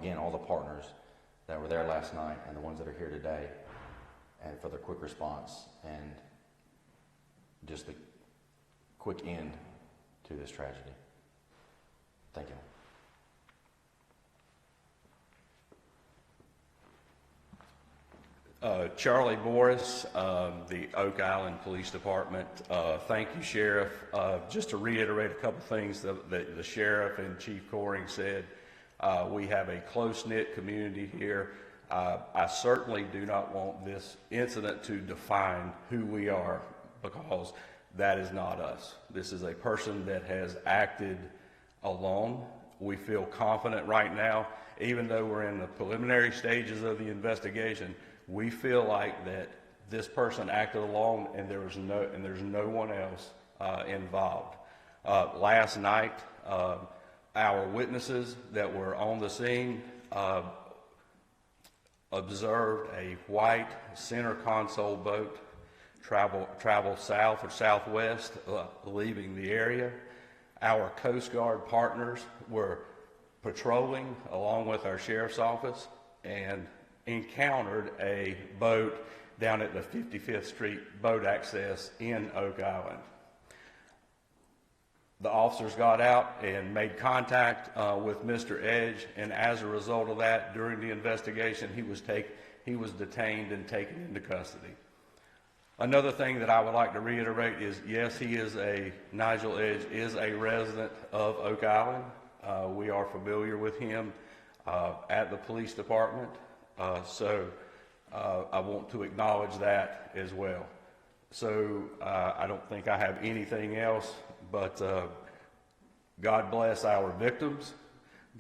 again all the partners that were there last night and the ones that are here today, and for their quick response and just the quick end to this tragedy. Thank you. Charlie Morris, the Oak Island Police Department. Thank you, Sheriff. Just to reiterate a couple things that the Sheriff and Chief Coring said, we have a close-knit community here. I certainly do not want this incident to define who we are, because that is not us. This is a person that has acted alone. We feel confident right now, even though we're in the preliminary stages of the investigation, we feel like that this person acted alone and there's no one else involved. Last night, our witnesses that were on the scene observed a white center console boat travel south or southwest, leaving the area. Our Coast Guard partners were patrolling along with our sheriff's office and encountered a boat down at the 55th Street boat access in Oak Island. The officers got out and made contact with Mr. Edge, and as a result of that, during the investigation, he was detained and taken into custody. Another thing that I would like to reiterate is, yes, Nigel Edge is a resident of Oak Island. We are familiar with him at the police department. So I want to acknowledge that as well. So I don't think I have anything else, but God bless our victims,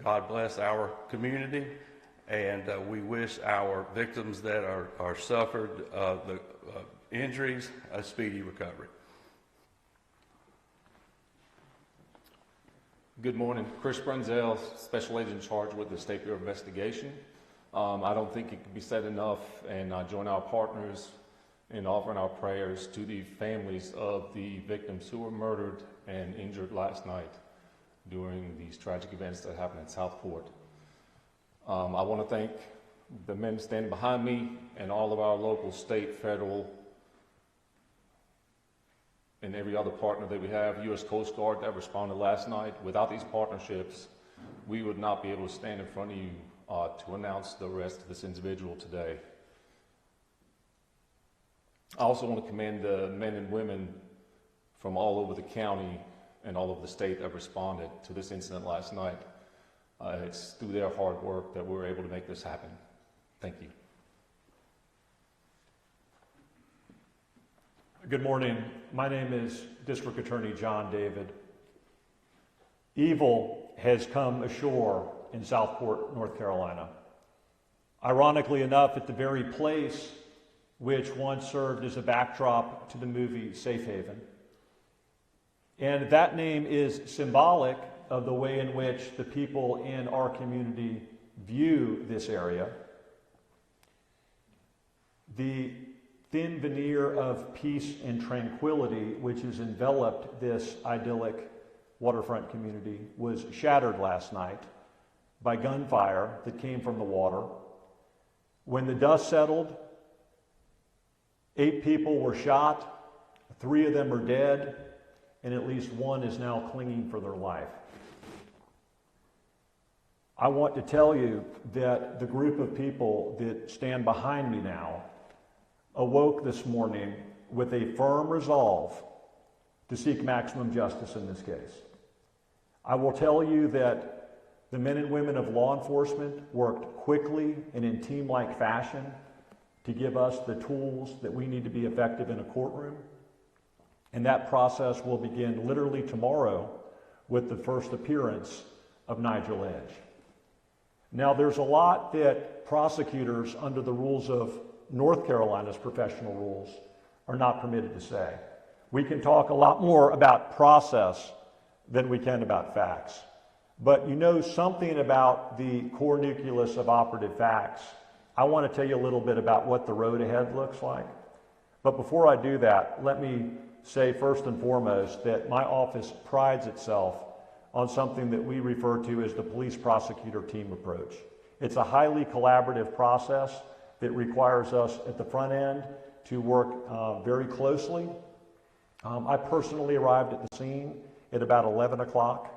God bless our community, and we wish our victims that are suffered the injuries a speedy recovery. Good morning. Chris Brunzel, Special Agent charged with the State Bureau of Investigation. I don't think it can be said enough, and I join our partners in offering our prayers to the families of the victims who were murdered and injured last night during these tragic events that happened in Southport. I want to thank the men standing behind me and all of our local, state, federal, and every other partner that we have, U.S. Coast Guard that responded last night. Without these partnerships, we would not be able to stand in front of you to announce the arrest of this individual today. I also want to commend the men and women from all over the county and all over the state that responded to this incident last night. It's through their hard work that we were able to make this happen. Thank you. Good morning. My name is District Attorney John David. Evil has come ashore in Southport, North Carolina. Ironically enough, at the very place which once served as a backdrop to the movie Safe Haven. And that name is symbolic of the way in which the people in our community view this area. The thin veneer of peace and tranquility which has enveloped this idyllic waterfront community was shattered last night by gunfire that came from the water. When the dust settled, 8 people were shot, 3 of them are dead, and at least 1 is now clinging for their life. I want to tell you that the group of people that stand behind me now awoke this morning with a firm resolve to seek maximum justice in this case. I will tell you that the men and women of law enforcement worked quickly and in team-like fashion to give us the tools that we need to be effective in a courtroom. And that process will begin literally tomorrow with the first appearance of Nigel Edge. Now, there's a lot that prosecutors, under the rules of North Carolina's professional rules, are not permitted to say. We can talk a lot more about process than we can about facts. But you know something about the core nucleus of operative facts. I want to tell you a little bit about what the road ahead looks like. But before I do that, let me say first and foremost that my office prides itself on something that we refer to as the police prosecutor team approach. It's a highly collaborative process that requires us at the front end to work very closely. I personally arrived at the scene at about 11 o'clock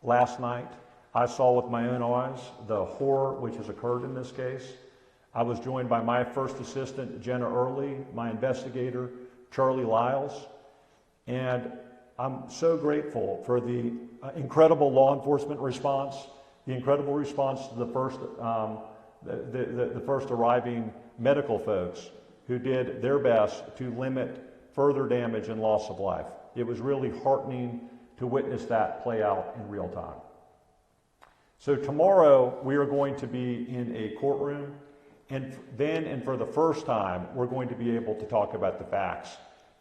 last night. I saw with my own eyes the horror which has occurred in this case. I was joined by my first assistant, Jenna Early, my investigator, Charlie Lyles, and I'm so grateful for the incredible law enforcement response, the incredible response to the first arriving medical folks who did their best to limit further damage and loss of life. It was really heartening to witness that play out in real time. So tomorrow we are going to be in a courtroom, and for the first time, we're going to be able to talk about the facts.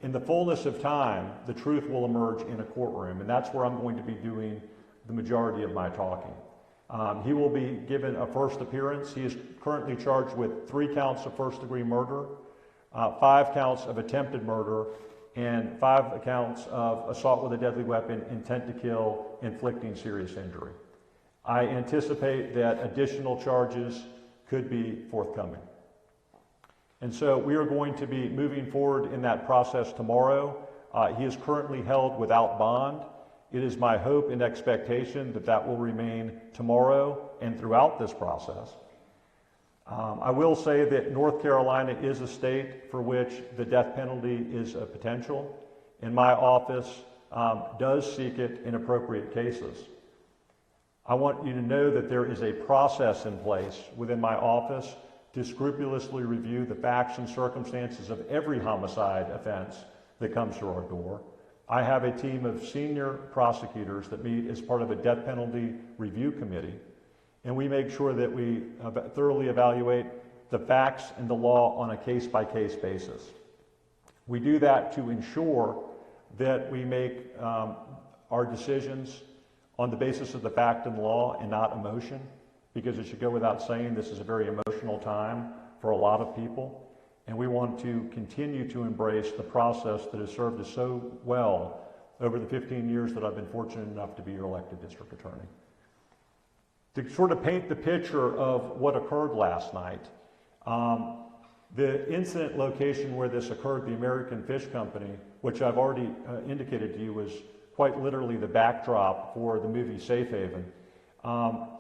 In the fullness of time, the truth will emerge in a courtroom, and that's where I'm going to be doing the majority of my talking. He will be given a first appearance. He is currently charged with 3 counts of first-degree murder, 5 counts of attempted murder, and 5 counts of assault with a deadly weapon, intent to kill, inflicting serious injury. I anticipate that additional charges could be forthcoming. And so we are going to be moving forward in that process tomorrow. He is currently held without bond. It is my hope and expectation that that will remain tomorrow and throughout this process. I will say that North Carolina is a state for which the death penalty is a potential, and my office does seek it in appropriate cases. I want you to know that there is a process in place within my office to scrupulously review the facts and circumstances of every homicide offense that comes through our door. I have a team of senior prosecutors that meet as part of a death penalty review committee, and we make sure that we thoroughly evaluate the facts and the law on a case-by-case basis. We do that to ensure that we make our decisions on the basis of the fact and law and not emotion, because it should go without saying this is a very emotional time for a lot of people, and we want to continue to embrace the process that has served us so well over the 15 years that I've been fortunate enough to be your elected district attorney. To sort of paint the picture of what occurred last night, the incident location where this occurred, the American Fish Company, which I've already indicated to you was quite literally the backdrop for the movie Safe Haven,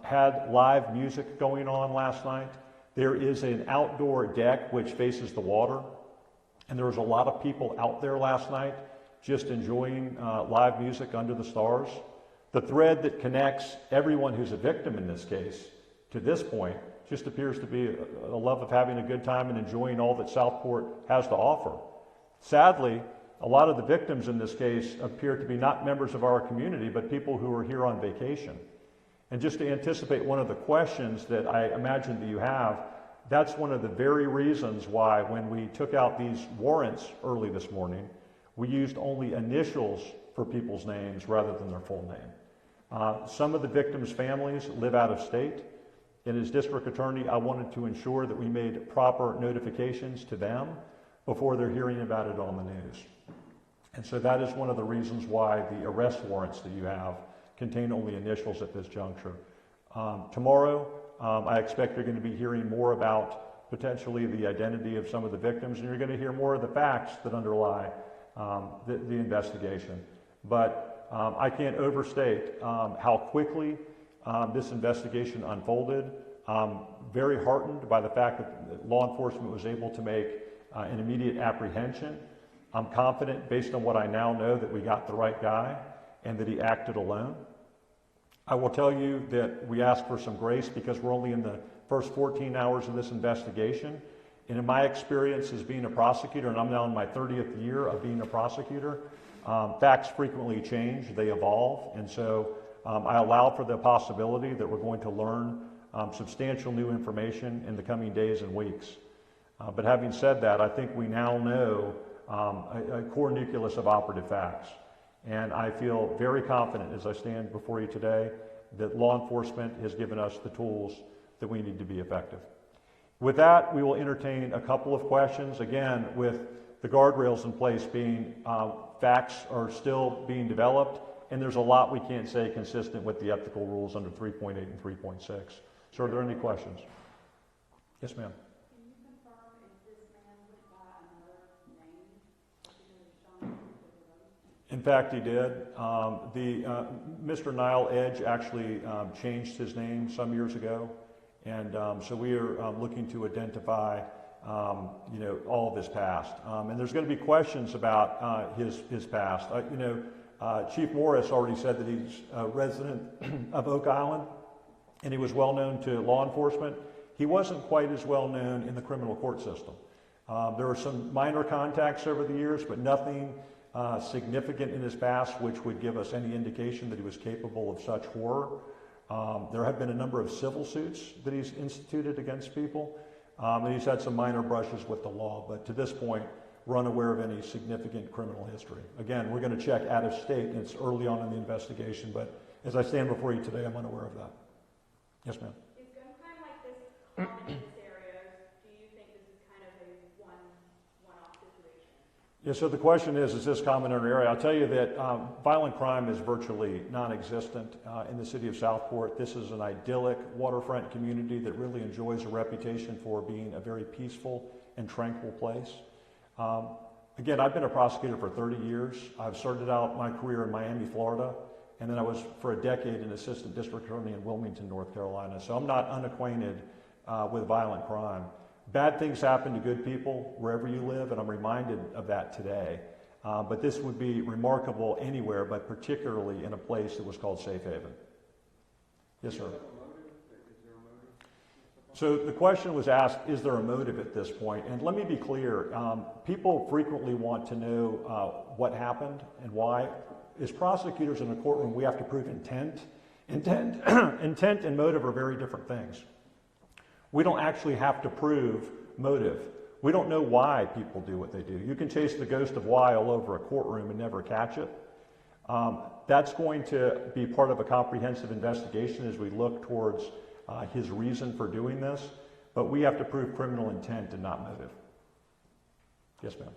had live music going on last night. There is an outdoor deck which faces the water, and there was a lot of people out there last night just enjoying live music under the stars. The thread that connects everyone who's a victim in this case to this point just appears to be a love of having a good time and enjoying all that Southport has to offer. Sadly, a lot of the victims in this case appear to be not members of our community, but people who are here on vacation. And just to anticipate one of the questions that I imagine that you have, that's one of the very reasons why when we took out these warrants early this morning, we used only initials for people's names rather than their full name. Some of the victims' families live out of state, and as district attorney, I wanted to ensure that we made proper notifications to them before they're hearing about it on the news. And so that is one of the reasons why the arrest warrants that you have contain only initials at this juncture. Tomorrow, I expect you're going to be hearing more about potentially the identity of some of the victims, and you're going to hear more of the facts that underlie the investigation. But I can't overstate how quickly this investigation unfolded. Very heartened by the fact that law enforcement was able to make an immediate apprehension. I'm confident, based on what I now know, that we got the right guy and that he acted alone. I will tell you that we ask for some grace because we're only in the first 14 hours of this investigation. And in my experience as being a prosecutor, and I'm now in my 30th year of being a prosecutor, facts frequently change, they evolve, and so I allow for the possibility that we're going to learn substantial new information in the coming days and weeks. But having said that, I think we now know a core nucleus of operative facts. And I feel very confident as I stand before you today that law enforcement has given us the tools that we need to be effective. With that, we will entertain a couple of questions. Again, with the guardrails in place being facts are still being developed, and there's a lot we can't say consistent with the ethical rules under 3.8 and 3.6. So are there any questions? Yes, ma'am. Can you confirm if this man went by another name? In fact, he did. Mr. Nile Edge actually changed his name some years ago, and so we are looking to identify, all of his past. And there's going to be questions about his past. Chief Morris already said that he's a resident of Oak Island, and he was well known to law enforcement. He wasn't quite as well known in the criminal court system. There were some minor contacts over the years, but nothing significant in his past which would give us any indication that he was capable of such horror. There have been a number of civil suits that he's instituted against people, and he's had some minor brushes with the law, but to this point, we're unaware of any significant criminal history. Again, we're going to check out of state, and it's early on in the investigation, but as I stand before you today, I'm unaware of that. Yes, ma'am. Is gun crime like this common in this area? Do you think this is kind of a one-off situation? Yeah, so the question is this common in our area? I'll tell you that violent crime is virtually non-existent in the city of Southport. This is an idyllic waterfront community that really enjoys a reputation for being a very peaceful and tranquil place. Again, I've been a prosecutor for 30 years. I've started out my career in Miami, Florida, and then I was for a decade an assistant district attorney in Wilmington, North Carolina. So I'm not unacquainted with violent crime. Bad things happen to good people wherever you live, and I'm reminded of that today. But this would be remarkable anywhere, but particularly in a place that was called Safe Haven. Yes, sir. So the question was asked, is there a motive at this point? And let me be clear, people frequently want to know what happened and why. As prosecutors in a courtroom, we have to prove intent. Intent and motive are very different things. We don't actually have to prove motive. We don't know why people do what they do. You can chase the ghost of why all over a courtroom and never catch it. That's going to be part of a comprehensive investigation as we look towards his reason for doing this, but we have to prove criminal intent and not motive. Yes, ma'am.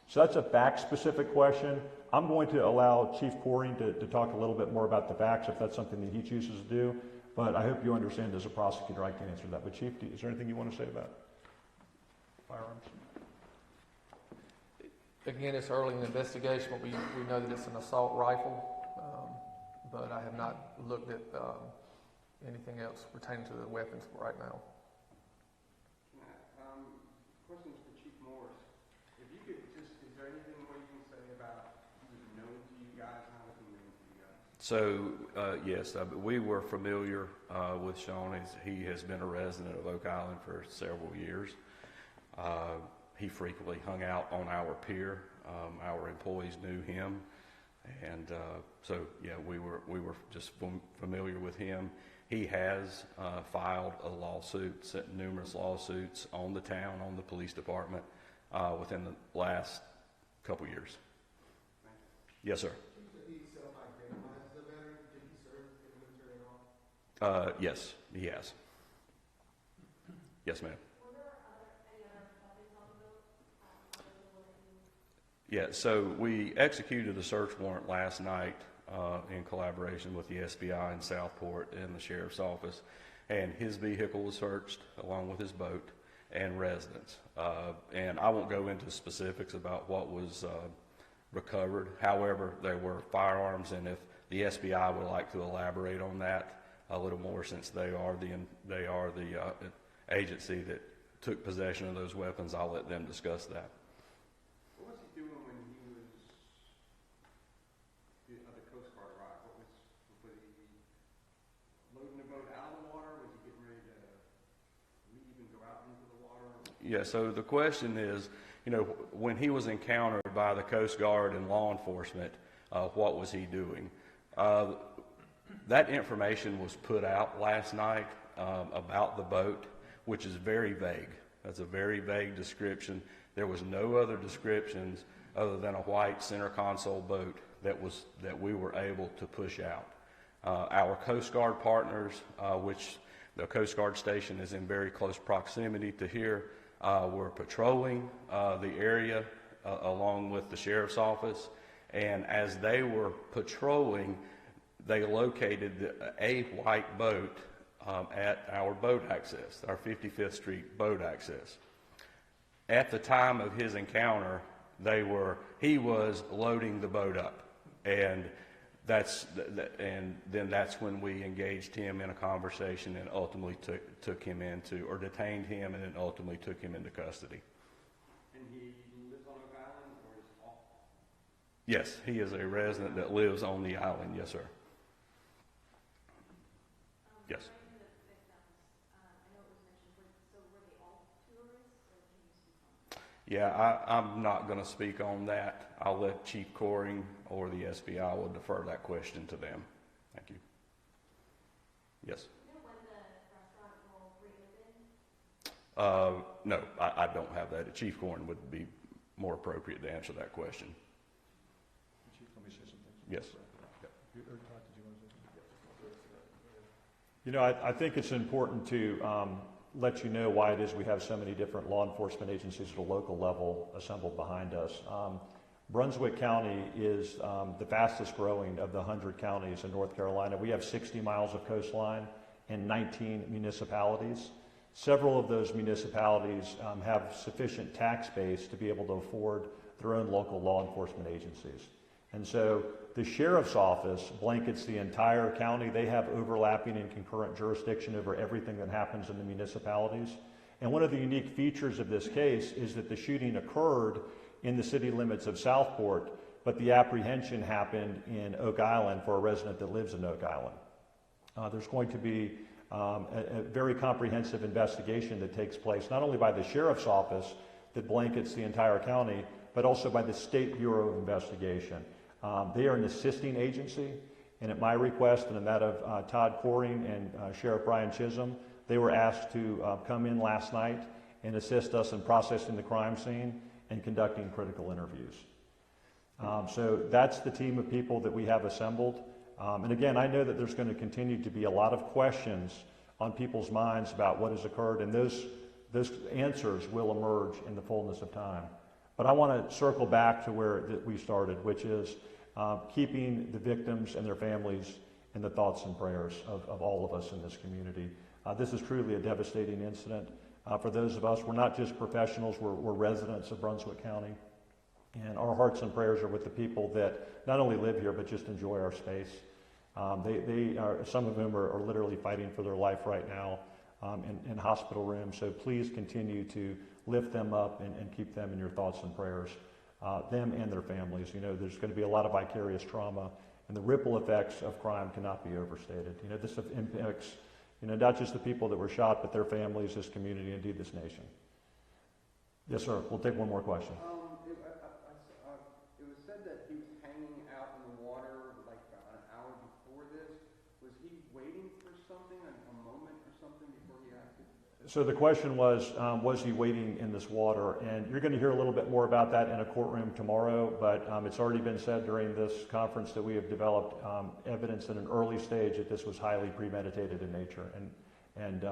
So that's a fact-specific question. I'm going to allow Chief Coring to talk a little bit more about the facts if that's something that he chooses to do, but I hope you understand as a prosecutor I can answer that. But Chief, is there anything you want to say about firearms? Again, it's early in the investigation, but we know that it's an assault rifle. But I have not looked at anything else pertaining to the weapons right now. Questions for Chief Morris. If you could just, is there anything more you can say about who was known to you guys, how was he known to you guys? So, yes, we were familiar with Sean. He has been a resident of Oak Island for several years. He frequently hung out on our pier. Our employees knew him. And so, yeah, we were just familiar with him. He has filed a lawsuit, sent numerous lawsuits on the town, on the police department within the last couple years. Yes, sir. He self-identifies as a veteran. Did he serve in the military at all? Yes, he has. Yes, ma'am. Yeah, so we executed a search warrant last night in collaboration with the SBI in Southport and the Sheriff's Office, and his vehicle was searched along with his boat and residence. And I won't go into specifics about what was recovered. However, there were firearms, and if the SBI would like to elaborate on that a little more, since they are the agency that took possession of those weapons, I'll let them discuss that. What was he doing when he was the Coast Guard arrived? Was he loading the boat out of the water? Was he getting ready to leave and go out into the water? Yeah, so the question is, when he was encountered by the Coast Guard and law enforcement, what was he doing? That information was put out last night about the boat, which is very vague. That's a very vague description. There was no other descriptions other than a white center console boat that we were able to push out. Our Coast Guard partners, which the Coast Guard station is in very close proximity to here, were patrolling the area along with the Sheriff's Office. And as they were patrolling, they located a white boat at our boat access, our 55th Street boat access. At the time of his encounter, he was loading the boat up, and then that's when we engaged him in a conversation and ultimately took him into, or detained him, and then ultimately took him into custody. And he lives on Oak Island, or is off? Yes, he is a resident that lives on the island. Yes, sir. Yes. Yeah, I'm not going to speak on that. I'll let Chief Coring or the SBI will defer that question to them. Thank you. Yes. Do you know when the restaurant will reopen? No, I don't have that. Chief Coring would be more appropriate to answer that question. Chief, let me say something. Yes. You know, I think it's important to let you know why it is we have so many different law enforcement agencies at a local level assembled behind us. Brunswick County is the fastest growing of the 100 counties in North Carolina. We have 60 miles of coastline and 19 municipalities. Several of those municipalities have sufficient tax base to be able to afford their own local law enforcement agencies. And so the sheriff's office blankets the entire county. They have overlapping and concurrent jurisdiction over everything that happens in the municipalities. And one of the unique features of this case is that the shooting occurred in the city limits of Southport, but the apprehension happened in Oak Island for a resident that lives in Oak Island. There's going to be a very comprehensive investigation that takes place, not only by the sheriff's office that blankets the entire county, but also by the State Bureau of Investigation. They are an assisting agency, and at my request and that of Todd Coring and Sheriff Brian Chisholm, they were asked to come in last night and assist us in processing the crime scene and conducting critical interviews. So that's the team of people that we have assembled. And again, I know that there's going to continue to be a lot of questions on people's minds about what has occurred, and those answers will emerge in the fullness of time. But I want to circle back to where we started, which is keeping the victims and their families in the thoughts and prayers of all of us in this community. This is truly a devastating incident. For those of us, we're not just professionals, we're residents of Brunswick County. And our hearts and prayers are with the people that not only live here, but just enjoy our space. They are, some of them are literally fighting for their life right now in hospital rooms. So please continue to lift them up and keep them in your thoughts and prayers, them and their families. You know, there's going to be a lot of vicarious trauma, and the ripple effects of crime cannot be overstated. You know, this impacts, you know, not just the people that were shot, but their families, this community, indeed this nation. Yes, sir. We'll take one more question. It was said that he was hanging out in the water like about an hour before this. Was he waiting for something, a moment or something before he acted? So the question was he waiting in this water? And you're going to hear a little bit more about that in a courtroom tomorrow, but it's already been said during this conference that we have developed evidence at an early stage that this was highly premeditated in nature. And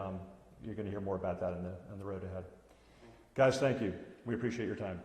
you're going to hear more about that in the road ahead. Guys, thank you. We appreciate your time.